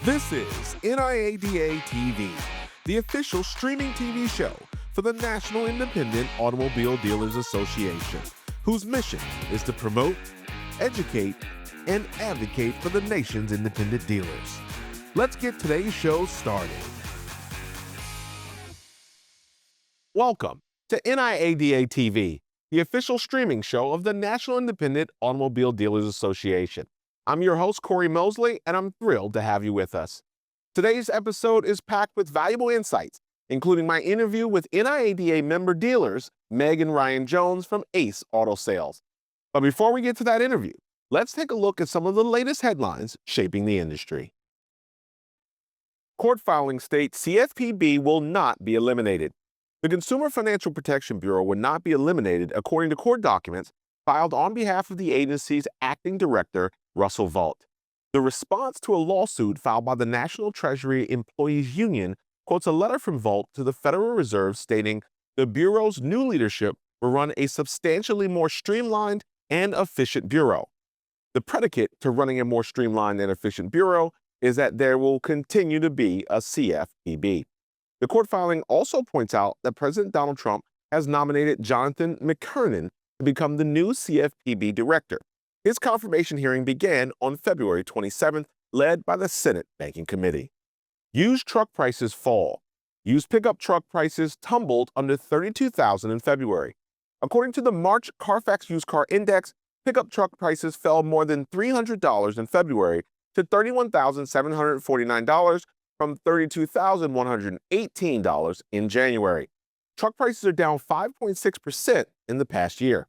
This is NIADA TV, the official streaming TV show for the National Independent Automobile Dealers Association, whose mission is to promote, educate, and advocate for the nation's independent dealers. Let's get today's show started. Welcome to NIADA TV, the official streaming show of the National Independent Automobile Dealers Association. I'm your host, Corey Mosley, and I'm thrilled to have you with us. Today's episode is packed with valuable insights, including my interview with NIADA member dealers, Meg and Ryan Jones from Ace Auto Sales. But before we get to that interview, let's take a look at some of the latest headlines shaping the industry. Court filings state CFPB will not be eliminated. The Consumer Financial Protection Bureau would not be eliminated according to court documents filed on behalf of the agency's acting director, Russell Vought. The response to a lawsuit filed by the National Treasury Employees Union quotes a letter from Vought to the Federal Reserve stating the Bureau's new leadership will run a substantially more streamlined and efficient Bureau. The predicate to running a more streamlined and efficient Bureau is that there will continue to be a CFPB. The court filing also points out that President Donald Trump has nominated Jonathan McKernan to become the new CFPB director. His confirmation hearing began on February 27th, led by the Senate Banking Committee. Used truck prices fall. Used pickup truck prices tumbled under $32,000 in February. According to the March Carfax Used Car Index, pickup truck prices fell more than $300 in February to $31,749 from $32,118 in January. Truck prices are down 5.6% in the past year.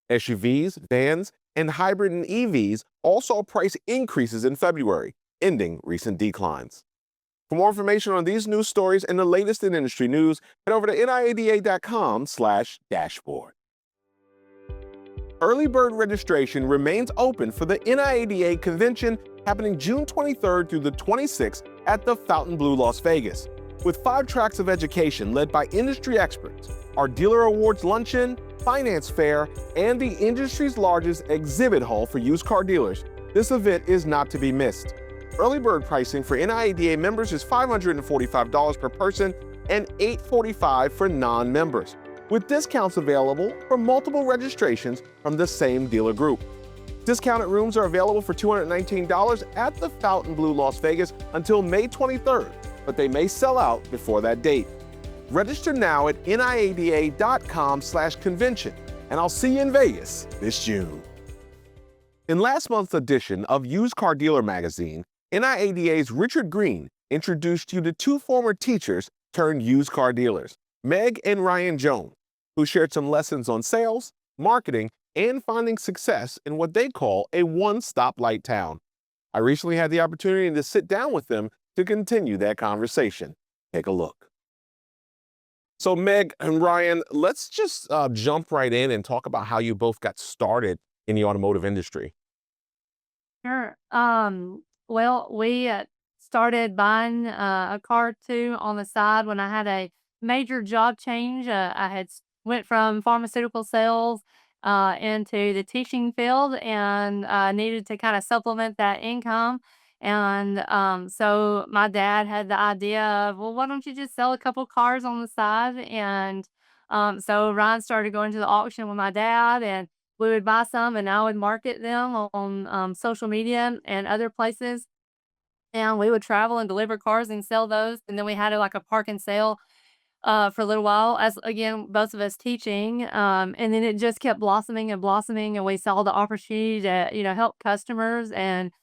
SUVs, vans, and hybrid and EVs all saw price increases in February, ending recent declines. For more information on these news stories and the latest in industry news, head over to niada.com/dashboard. Early bird registration remains open for the NIADA convention happening June 23rd through the 26th at the Fontainebleau, Las Vegas. With 5 tracks of education led by industry experts, our Dealer Awards Luncheon, Finance Fair, and the industry's largest exhibit hall for used car dealers, this event is not to be missed. Early bird pricing for NIADA members is $545 per person and $845 for non-members, with discounts available for multiple registrations from the same dealer group. Discounted rooms are available for $219 at the Fontainebleau, Las Vegas until May 23rd, but they may sell out before that date. Register now at niada.com/convention, and I'll see you in Vegas this June. In last month's edition of Used Car Dealer magazine, NIADA's Richard Green introduced you to 2 former teachers turned used car dealers, Meg and Ryan Jones, who shared some lessons on sales, marketing, and finding success in what they call a one-stoplight town. I recently had the opportunity to sit down with them to continue that conversation. Take a look. So Meg and Ryan, let's just jump right in and talk about how you both got started in the automotive industry. Sure. Well, we started buying a car or two on the side when I had a major job change. I had went from pharmaceutical sales into the teaching field, and needed to kind of supplement that income. And so my dad had the idea of, well, why don't you just sell a couple cars on the side? And so Ryan started going to the auction with my dad, and we would buy some, and I would market them on social media and other places. And we would travel and deliver cars and sell those. And then we had like a park and sale for a little while, as again, both of us teaching. And then it just kept blossoming and blossoming, and we saw the opportunity to, help customers and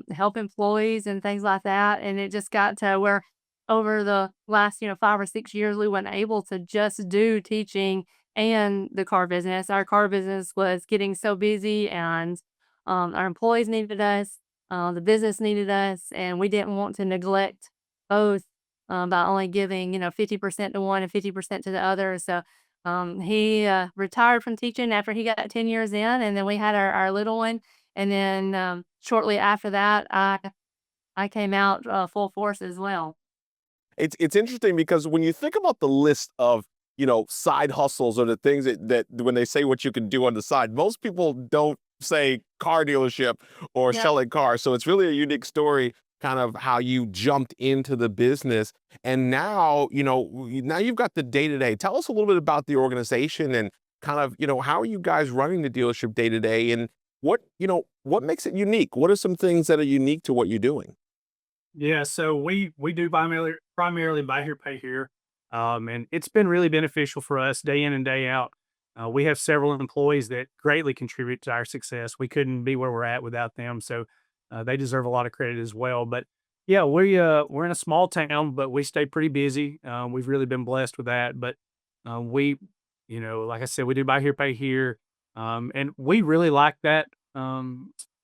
help employees and things like that. And it just got to where over the last, 5 or 6 years, we weren't able to just do teaching and the car business. Our car business was getting so busy, and our employees needed us, the business needed us, and we didn't want to neglect both by only giving, 50% to one and 50% to the other. So he retired from teaching after he got 10 years in, and then we had our little one. And then shortly after that, I came out full force as well. It's interesting because when you think about the list of, side hustles or the things that when they say what you can do on the side, most people don't say car dealership or Yeah. selling cars. So it's really a unique story kind of how you jumped into the business. And now, now you've got the day to day. Tell us a little bit about the organization and kind of, how are you guys running the dealership day to day, and what makes it unique? What are some things that are unique to what you're doing? Yeah, so we do primarily buy here, pay here, and it's been really beneficial for us day in and day out. We have several employees that greatly contribute to our success. We couldn't be where we're at without them, so they deserve a lot of credit as well. But yeah, we're in a small town, but we stay pretty busy. We've really been blessed with that. But we, like I said, we do buy here, pay here, and we really like that.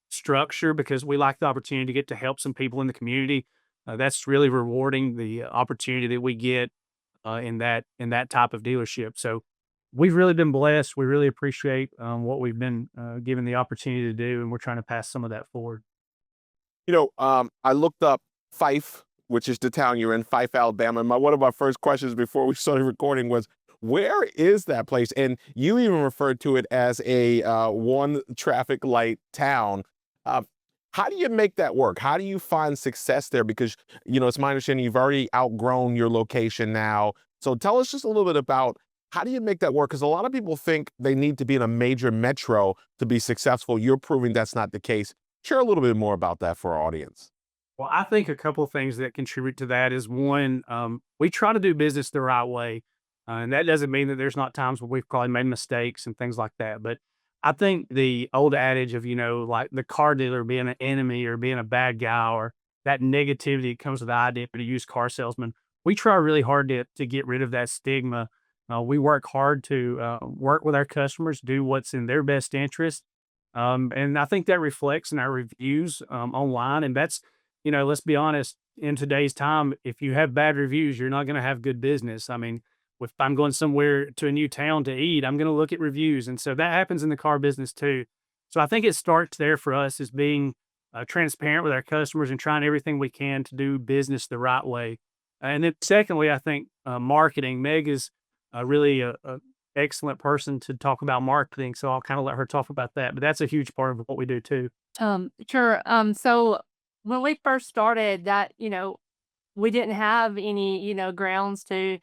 Structure because we like the opportunity to get to help some people in the community. That's really rewarding, the opportunity that we get in that type of dealership. So we've really been blessed. We really appreciate what we've been given the opportunity to do, and we're trying to pass some of that forward. I looked up Fife, which is the town you're in, Fife, Alabama. One of my first questions before we started recording was, where is that place? And you even referred to it as a one traffic light town. Uh, how do you make that work? How do you find success there? Because, it's my understanding you've already outgrown your location now. So tell us just a little bit about how do you make that work? Because a lot of people think they need to be in a major metro to be successful. You're proving that's not the case. Share a little bit more about that for our audience. Well, I think a couple of things that contribute to that is one, we try to do business the right way. And that doesn't mean that there's not times where we've probably made mistakes and things like that. But I think the old adage of, like the car dealer being an enemy or being a bad guy, or that negativity that comes with the idea of a used car salesman, we try really hard to get rid of that stigma. We work hard to work with our customers, do what's in their best interest. And I think that reflects in our reviews online. And that's, let's be honest, in today's time, if you have bad reviews, you're not going to have good business. I mean, if I'm going somewhere to a new town to eat, I'm going to look at reviews. And so that happens in the car business too. So I think it starts there for us as being transparent with our customers and trying everything we can to do business the right way. And then secondly, I think marketing. Meg is really a excellent person to talk about marketing. So I'll kind of let her talk about that. But that's a huge part of what we do too. Sure. So when we first started that, we didn't have any, grounds to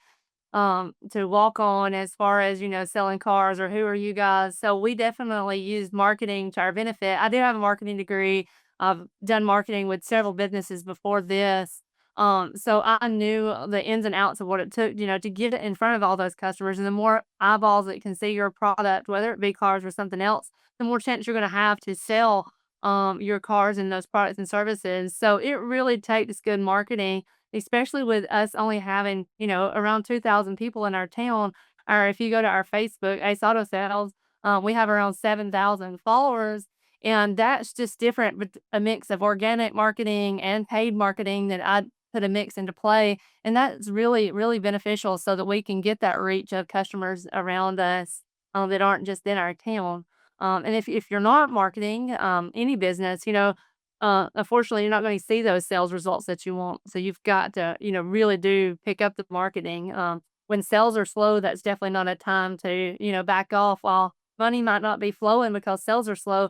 walk on as far as, selling cars or who are you guys. So we definitely used marketing to our benefit. I do have a marketing degree. I've done marketing with several businesses before this. So I knew the ins and outs of what it took, to get it in front of all those customers. And the more eyeballs that can see your product, whether it be cars or something else, the more chance you're going to have to sell your cars and those products and services. So it really takes good marketing, especially with us only having, around 2,000 people in our town. Or if you go to our Facebook, Ace Auto Sales, we have around 7,000 followers. And that's just different, but a mix of organic marketing and paid marketing that I put a mix into play. And that's really, really beneficial so that we can get that reach of customers around us that aren't just in our town. And if you're not marketing any business, unfortunately, you're not going to see those sales results that you want. So you've got to, really do pick up the marketing. When sales are slow, that's definitely not a time to, back off. While money might not be flowing because sales are slow,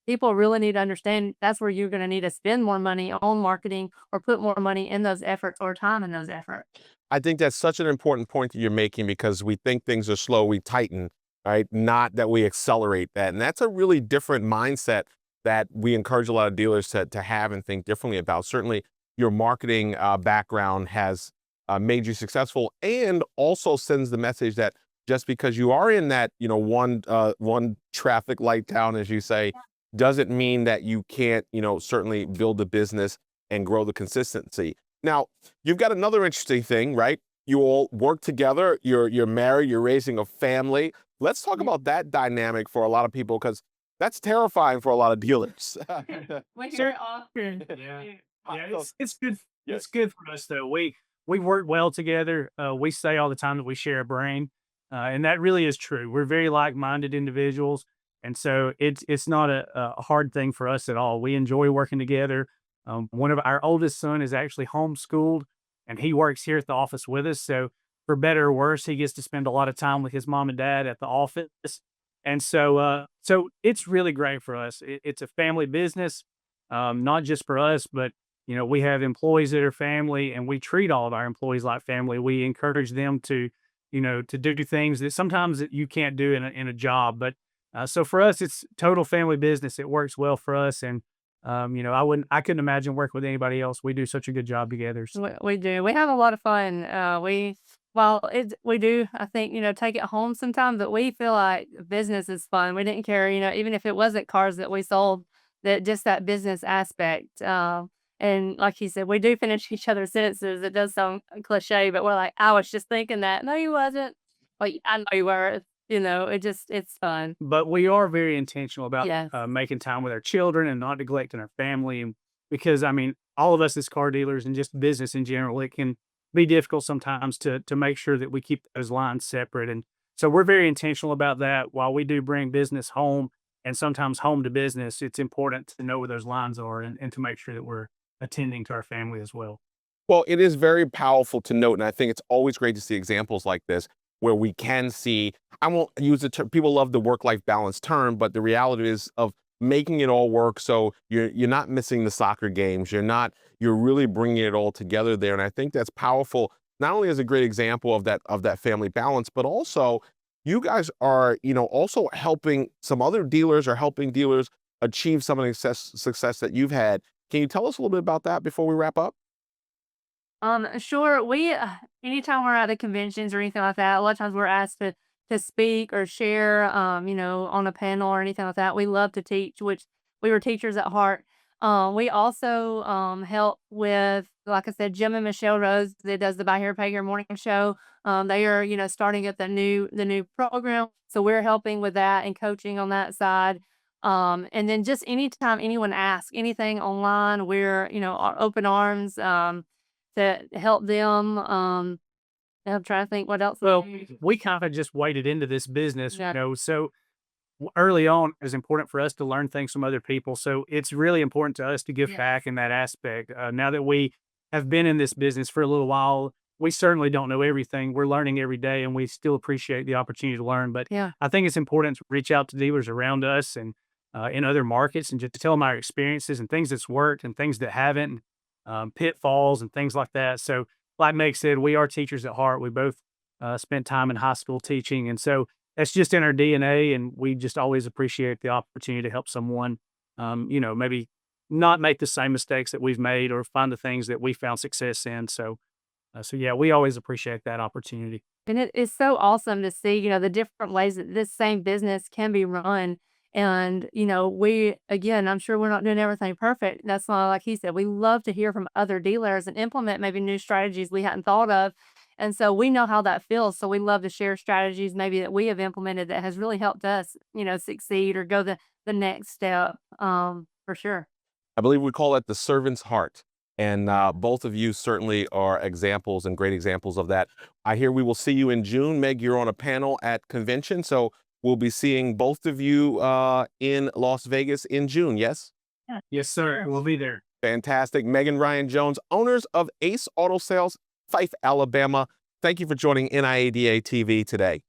people really need to understand that's where you're going to need to spend more money on marketing or put more money in those efforts or time in those efforts. I think that's such an important point that you're making because we think things are slow, we tighten, right? Not that we accelerate that. And that's a really different mindset that we encourage a lot of dealers to have and think differently about. Certainly, your marketing background has made you successful, and also sends the message that just because you are in that, one traffic light town, as you say, doesn't mean that you can't, certainly build a business and grow the consistency. Now, you've got another interesting thing, right? You all work together. You're married. You're raising a family. Let's talk about that dynamic for a lot of people, because that's terrifying for a lot of dealers. We hear Sure. it often. Yeah. Uh, Yeah, so- it's good. yeah. It's good for us though. We work well together. We say all the time that we share a brain, and that really is true. We're very like-minded individuals, and so it's not a hard thing for us at all. We enjoy working together. One of our oldest son is actually homeschooled, and he works here at the office with us. So for better or worse, he gets to spend a lot of time with his mom and dad at the office, and so it's really great for us. It's a family business, not just for us, but we have employees that are family, and we treat all of our employees like family. We encourage them to, to do things that sometimes that you can't do in a job. But so for us, it's total family business. It works well for us, and I couldn't imagine working with anybody else. We do such a good job together. We do. We have a lot of fun. We do, I think, take it home sometimes, but we feel like business is fun. We didn't care, even if it wasn't cars that we sold, that just that business aspect. And like he said, we do finish each other's sentences. It does sound cliche, but we're like, I was just thinking that. No, you wasn't. Like, I know you were. It's fun. But we are very intentional about Yes. making time with our children and not neglecting our family. And because I mean, all of us as car dealers and just business in general, it can be difficult sometimes to make sure that we keep those lines separate. And so we're very intentional about that. While we do bring business home and sometimes home to business, it's important to know where those lines are and to make sure that we're attending to our family as well. Well, it is very powerful to note, and I think it's always great to see examples like this where we can see, I won't use the term, people love the work-life balance term, but the reality is of making it all work. So you're not missing the soccer games. You're really bringing it all together there. And I think that's powerful, not only as a great example of that family balance, but also you guys are, also helping some other dealers or helping dealers achieve some of the success that you've had. Can you tell us a little bit about that before we wrap up? Sure. Anytime we're at the conventions or anything like that, a lot of times we're asked to speak or share, on a panel or anything like that. We love to teach, which we were teachers at heart. We also help with, like I said, Jim and Michelle Rose that does the Buy Here Pay Here morning show. They are, starting at the new program, so we're helping with that and coaching on that side. And then just anytime anyone asks anything online, we're open arms. To help them, I'm trying to think what else. Well, we kind of just waded into this business, Yeah. so early on, it was important for us to learn things from other people. So it's really important to us to give back Yes. in that aspect. Now that we have been in this business for a little while, we certainly don't know everything. We're learning every day, and we still appreciate the opportunity to learn. But Yeah. I think it's important to reach out to dealers around us and in other markets and just to tell them our experiences and things that's worked and things that haven't, pitfalls and things like that. So, like Meg said, we are teachers at heart. We both spent time in high school teaching, and so that's just in our DNA, and we just always appreciate the opportunity to help someone, maybe not make the same mistakes that we've made or find the things that we found success in. So yeah, we always appreciate that opportunity. And it is so awesome to see, the different ways that this same business can be run. And, again, I'm sure we're not doing everything perfect. That's why, like he said, we love to hear from other dealers and implement maybe new strategies we hadn't thought of. And so we know how that feels. So we love to share strategies maybe that we have implemented that has really helped us, succeed or go the next step. For sure. I believe we call it the servant's heart. And both of you certainly are examples and great examples of that. I hear we will see you in June. Meg, you're on a panel at convention. So we'll be seeing both of you in Las Vegas in June, yes? Yeah. Yes, sir. We'll be there. Fantastic. Meg and Ryan Jones, owners of Ace Auto Sales, Fife, Alabama. Thank you for joining NIADA TV today.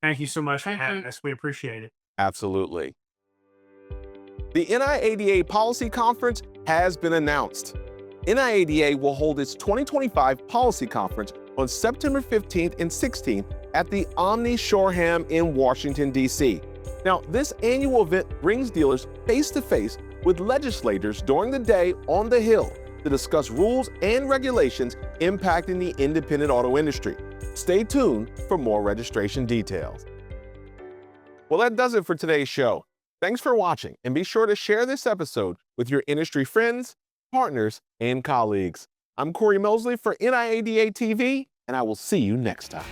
Thank you so much for Thank having you. us. We appreciate it. Absolutely. The NIADA Policy Conference has been announced. NIADA will hold its 2025 Policy Conference on September 15th and 16th at the Omni Shoreham in Washington, D.C. Now, this annual event brings dealers face-to-face with legislators during the day on the Hill to discuss rules and regulations impacting the independent auto industry. Stay tuned for more registration details. Well, that does it for today's show. Thanks for watching, and be sure to share this episode with your industry friends, partners, and colleagues. I'm Corey Mosley for NIADA TV, and I will see you next time.